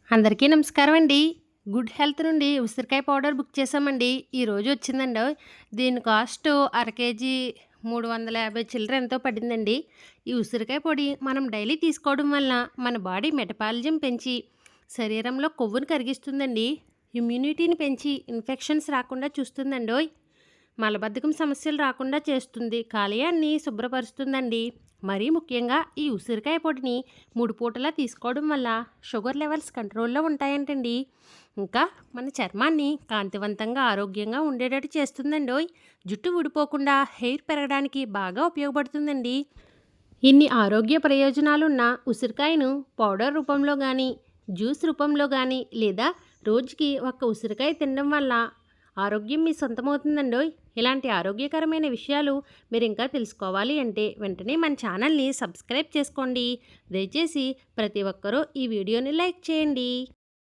అందరికీ నమస్కారం అండి. గుడ్ హెల్త్ నుండి ఉసిరికాయ పౌడర్ బుక్ చేశామండి. ఈరోజు వచ్చిందండోయ్. దీని కాస్టు అర కేజీ 350 చిల్లర ఎంతో పడిందండి. ఈ ఉసిరికాయ పొడి మనం డైలీ తీసుకోవడం వల్ల మన బాడీ మెటబాలిజం పెంచి శరీరంలో కొవ్వును కరిగిస్తుందండి. ఇమ్యూనిటీని పెంచి ఇన్ఫెక్షన్స్ రాకుండా చూస్తుందండోయ్. మలబద్ధకం సమస్యలు రాకుండా చేస్తుంది. కాలేయాన్ని శుభ్రపరుస్తుందండి. మరీ ముఖ్యంగా ఈ ఉసిరికాయ పొడిని 3 పూటలా తీసుకోవడం వల్ల షుగర్ లెవెల్స్ కంట్రోల్‌లో ఉంటాయంటండి. ఇంకా మన చర్మాన్ని కాంతివంతంగా, ఆరోగ్యంగా ఉండేటట్టు చేస్తుందండోయ్. జుట్టు ఊడిపోకుండా హెయిర్ పెరగడానికి బాగా ఉపయోగపడుతుందండి. ఇన్ని ఆరోగ్య ప్రయోజనాలున్న ఉసిరికాయను పౌడర్ రూపంలో గానీ, జ్యూస్ రూపంలో గానీ, లేదా రోజుకి ఒక్క ఉసిరికాయ తినడం వల్ల ఆరోగ్యం మీ సొంతమవుతుందండోయ్. ఇలాంటి ఆరోగ్యకరమైన విషయాలు మీరు ఇంకా తెలుసుకోవాలి అంటే వెంటనే మన ఛానల్ని సబ్స్క్రైబ్ చేసుకోండి. దయచేసి ప్రతి ఒక్కరూ ఈ వీడియోని లైక్ చేయండి.